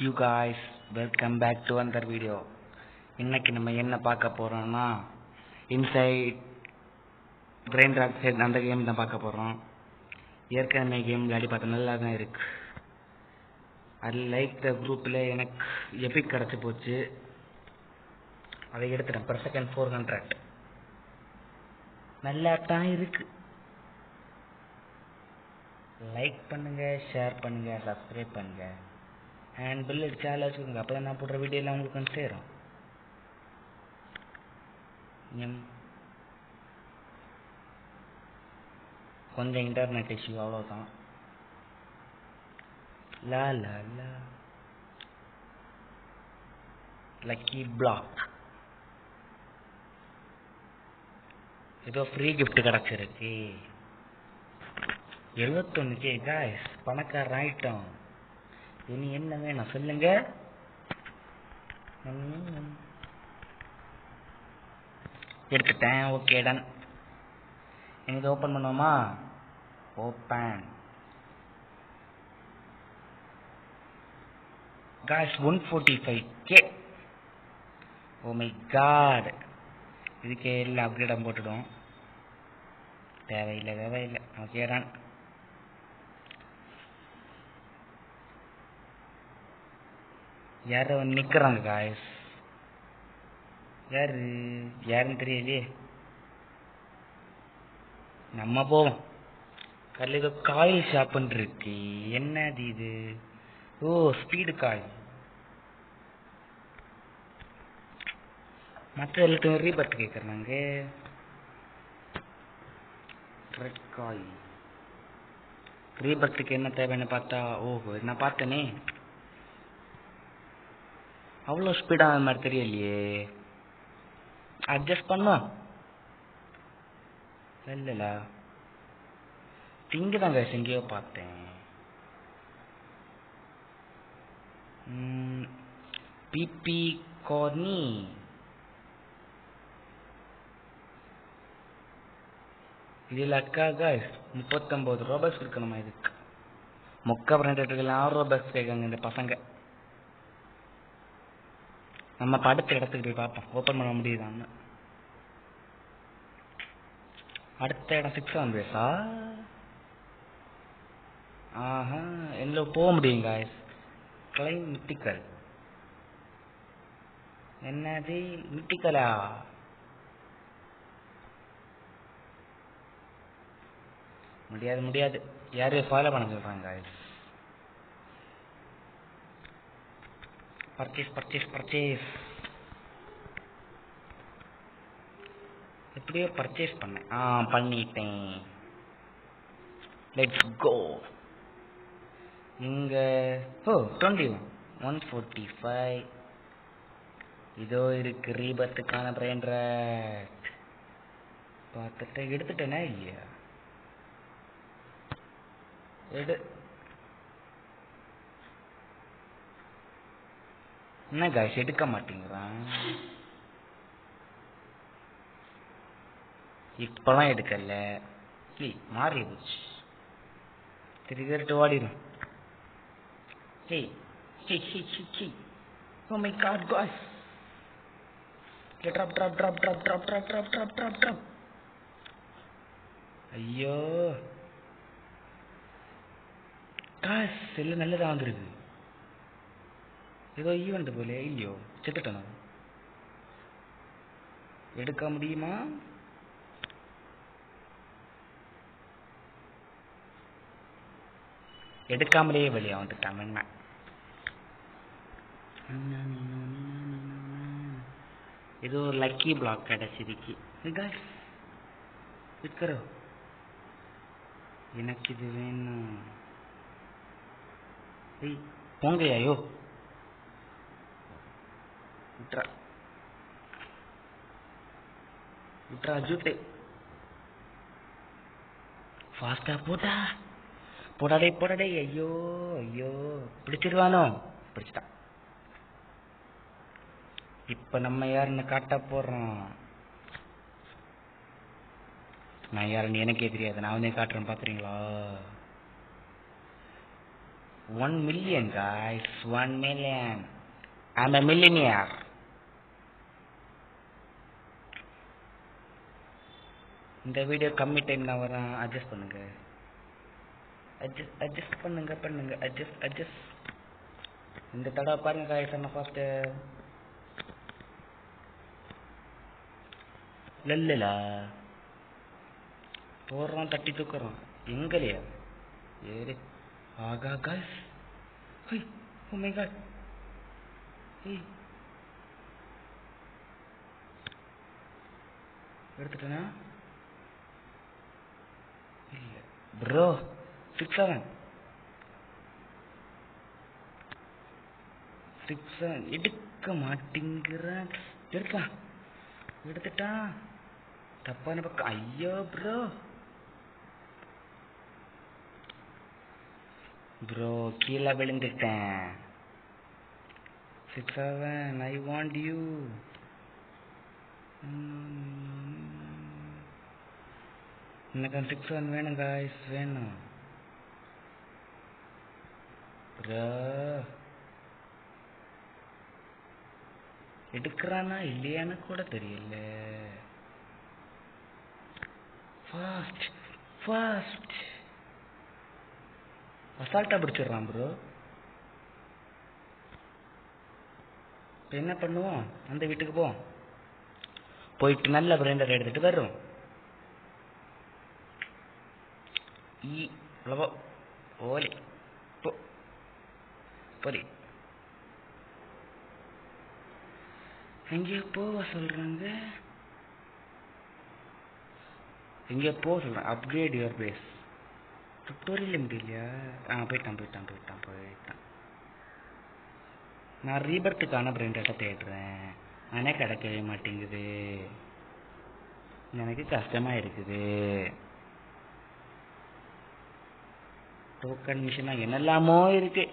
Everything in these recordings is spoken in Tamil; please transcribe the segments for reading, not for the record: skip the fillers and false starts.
You guys, welcome back to another video. இன்னைக்கு நம்ம என்ன பார்க்க போறோம்னா இன்சைட் பிரெயின் ராக் செட் அந்த கேம் தான் பார்க்க போறோம். ஏற்கனவே கேம் விளையாடி பார்த்தா நல்லா தான் இருக்கு. அது லைக் த குரூப்ல எனக்கு எபிக் கிடைச்சு போச்சு. அதை எடுத்துட்டேன் per second 400. நல்லா தான் இருக்கு. லைக் பண்ணுங்க, ஷேர் பண்ணுங்க, சப்ஸ்கிரைப் பண்ணுங்க. அண்ட் பில் அடிச்சால வச்சுக்கோங்க, அப்போ தான் நான் போடுற வீடியோலாம் உங்களுக்கு வந்து சேரும். கொஞ்சம் இன்டர்நெட் இஷ்யூ அவ்வளோதான். லா லா லா லக்கி பிளாக் ஏதோ ஃப்ரீ கிஃப்ட் கிடச்சிருக்கு. 71K காய்ஸ், பணக்காரன் ஆயிட்டோம். இனி என்ன வேணும் சொல்லுங்க. எடுத்துட்டேன். Okay done. எனக்கு ஓப்பன் பண்ணுவோமா? Open. Guys 145K. Oh my god, இதுக்கே எல்லாம் அப்கிரேடம் போட்டுடும். தேவையில்லை. Okay done. யாரோ நிக்கிறாங்க காய்ஸ். யாருன்னு தெரியலையே. நம்ம போவோம். கல்ல ஏதோ காயில் ஷாப்புன்னு இருக்கு. என்னது இது? ஓ, ஸ்பீடு காய். மற்ற எல்லாத்தையும் ரீபர்த் கேட்கறாங்க. ரெட் காய் ரீபர்த்துக்கு என்ன தேவைன்னு பார்த்தா, ஓஹோ நான் பார்த்தனே, அவ்வளோ ஸ்பீடான மாதிரி தெரியலையே. அட்ஜஸ்ட் பண்ணும். இல்லைல்ல, திங்கு தாங்க எங்கேயோ பார்த்தேன். பிபி கார்னி. இதில் அக்காக 39 ரூபாய்ஸ் இருக்கணுமா இதுக்கு? மொக்க பிராண்டட் 6 ரூபாய்ஸ் கேட்காங்க இந்த பசங்க. நம்ம அடுத்த இடத்துக்கு போய் பார்ப்போம், ஓப்பன் பண்ண முடியுதான்னு. அடுத்த இடம் 6 பேஸா? ஆஹா, எங்க போக முடியும் காய்ஸ்? Claim mythical. என்னது மித்திக்கலா? முடியாது. யாரையும் ஃபாலோ பண்ண சொல்றாங்க காய்ஸ். பர்ச்சேஸ். எப்படியோ பர்ச்சேஸ் பண்ணேன். பண்ணிட்டேன். Let's go. இங்க 145 இதோ இருக்கு. ரீபர்த்துக்கான பிரெயின் ராக் பார்த்துட்டு எடுத்துட்டேனா இல்லையா? என்ன காய்ஸ் எடுக்க மாட்டேங்கிறான். இப்பெல்லாம் எடுக்கல, மாறி போச்சு. திருட்டு ஓடிடும். Oh my god guys, drop. ஐயோ காஸ் எல்லாம் நல்லதா வந்துருக்கு. ஏதோ ஈவெண்ட் போல இல்லையோ, செத்துட்டேன். எடுக்க முடியுமா? எடுக்காமலேயே வெளியே வந்துட்டான். என்ன ஏதோ லக்கி பிளாக் கிடைச்சிருக்கு. எனக்கு இது வேணும். போங்கய்யோ, விட்ரா ஜூட்டு. ஃபாஸ்டா போடாடே. ஐயோ பிடிச்சிருவானோ? பிடிச்சிட்டான். இப்ப நம்ம யாருன்னு காட்ட போறோம். நான் யாருன்னு எனக்கே தெரியாது. நான் வந்து காட்டுறேன், பாக்குறீங்களா? 1 million guys, 1 million. I'm a millionaire. இந்த வீடியோ கம்மி டைம்ல வரும், அட்ஜஸ்ட் பண்ணுங்க. அட்ஜஸ்ட் பண்ணுங்க அட்ஜஸ்ட். இந்த தடவை பாருங்க guys, என்ன ஃபாஸ்ட். லல்லலா போறோம், தட்டி தூக்குறோம். எங்கலையா ஏறி ஆகா guys. Hi, oh my god. Hi, எடுத்துட்டேனா? இல்ல ப்ரோ, 6-7 எடுக்க மாட்டேங்கிறான். எடுத்துட்டான். தப்பான பக்கம். ஐயோ ப்ரோ கீழே விழுந்துட்டேன். 6-7 I want you. எனக்கு 6-7 வேணும் guys, வேணும் ப்ரோ. எடுக்கிறானா இல்லையான்னு கூட தெரியல. ஃபாஸ்ட் அசால்ட்டா பிடிச்சிடுறான் ப்ரோ. இப்போ என்ன பண்ணுவோம், அந்த வீட்டுக்கு போயிட்டு நல்ல பிரெண்டர் எடுத்துட்டு வர்றோம். ஓலி போலி எங்கேயோ போக சொல்றாங்க. எங்கேயோ போக சொல்றேன். Upgrade your base. டுட்டோரியல் முடியலையா? போயிட்டான். நான் ரீபர்த்துக்கான பிரெண்டர்ட்டை தேடுறேன், ஆனால் கிடைக்கவே மாட்டேங்குது. எனக்கு கஷ்டமா இருக்குது. டோக்கன் மிஷினா என்னெல்லாமோ இருக்கு.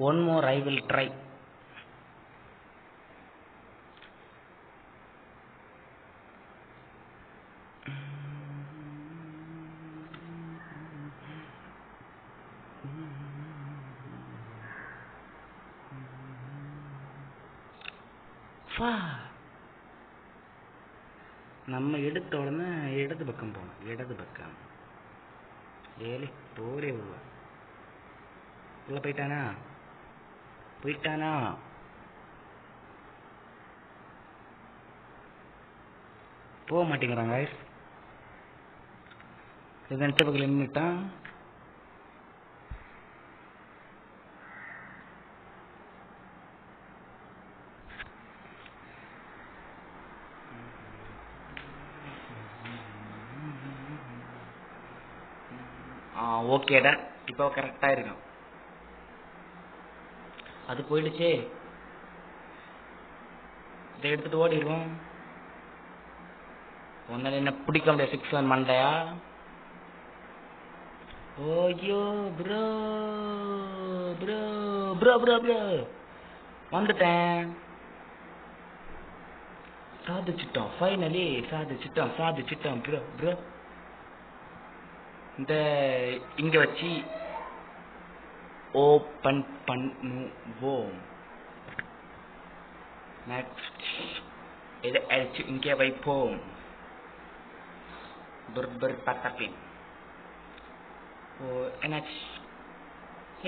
One more I will try. நம்ம எடுத்த உடனே இடது பக்கம் போகணும். இடது பக்கம் ஏலி போரே உள்ள போயிட்டானா? போக மாட்டேங்கிறாங்க. இது பக்கம் நின்றுட்டான். ஓகேடா, இப்போ கரெக்டா இருக்கும். அது போயிடுச்சே, இதை எடுத்துட்டு ஓடிடுவோம். ஒன்னால என்ன பிடிக்க முடியாது. 6-1 மண்டையா. ஓய்யோ ப்ரோ வந்துட்டேன். சாதிச்சிட்டோம், ஃபைனலி சாதிச்சிட்டோம் ப்ரோ. இந்த இங்க வச்சு ஓபன் பண்ணுவோம். நெக்ஸ்ட் இதை அழிச்சு இங்கே வைப்போம். பட்டப்பின். என்னாச்சு?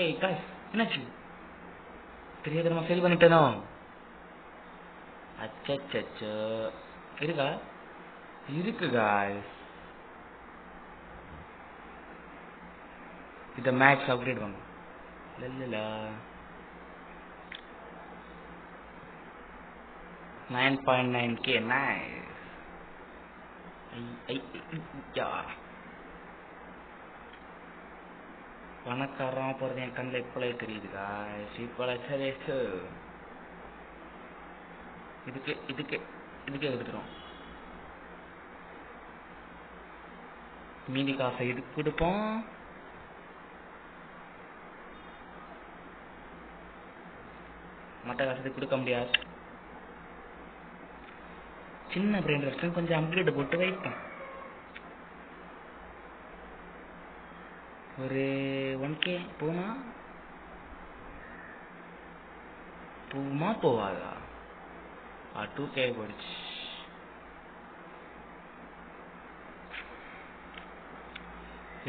ஏய் காய்ஸ், என்னாச்சு? தெரியாத நம்ம ஃபெயில் பண்ணிட்டனோ? அச்சச்சோ. இருக்கு காய்ஸ். இதை மேக்ஸ் அப்கிரேட் பண்ணும். இல்ல 9.9K நைஸ். பணக்காரமா போறது என் கண்ணில் இப்போலே தெரியுது காய்ஸ். இதுக்கு எடுத்துரும். மீதி காசை இதுக்கு கொடுப்போம். மற்ற காசு கொடுக்க முடியாது. சின்ன பிரெயின் ரெஸ்டன் கொஞ்சம் அப்கிரேட் போட்டு வைப்போம். ஒரு 1K போகுமா போவாதா? 2K போயிடுச்சு.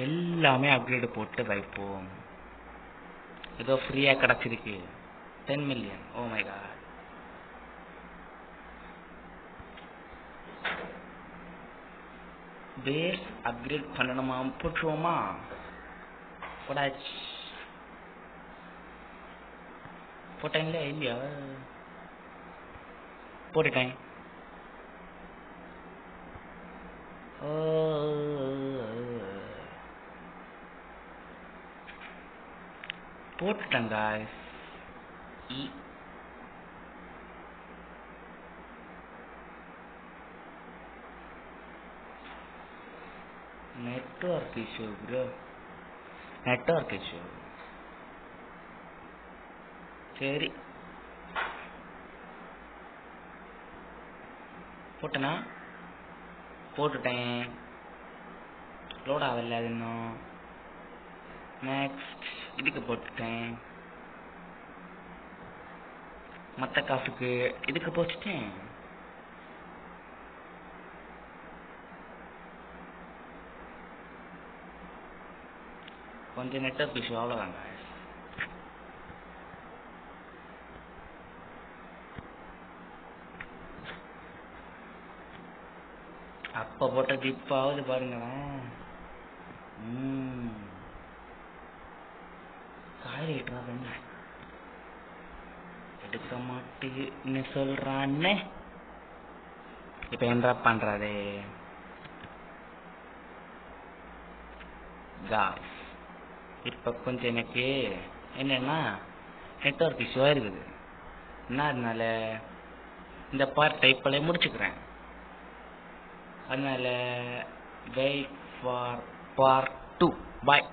எல்லாமே அப்கிரேட் போட்டு வைப்போம். ஏதோ ஃப்ரீயா கிடைச்சிருக்கு 10 மில்லியன். Oh my god. பேஸ் அப்கிரேட் பண்ணணுமா? போட்டுருவோமா? போடாச்சு. போட்டேன்ல இல்லையா? போட்டுட்டேன். போட்டுட்டேன் guys. Network issue bro, network issue. சரி போட்டேனா? போட்டுட்டேன். லோட் ஆகல அது இன்னும். நெக்ஸ்ட் இதுக்கு போட்டுட்டேன். மற்ற காசுக்கு இதுக்கு போச்சுட்டேன். கொஞ்சம் நெட்வொர்க் இஷ்யூ, அவ்வளோதாங்க. அப்போ போட்ட டிப்பாவது பாருங்களேன். காய் ரைட்டரா வேணா எடுக்க மாட்டேன்னு சொல்றானே. இப்போ என்ன பண்றது? காய்ஸ் இப்போ கொஞ்சம் எனக்கு என்னன்னா நெட்வொர்க் இஷ்யூவாக இருக்குது. என்ன அதனால இந்த பார்ட் டைப்பில் முடிச்சுக்கிறேன். அதனால வெயிட் ஃபார் பார்ட் 2. பாய்.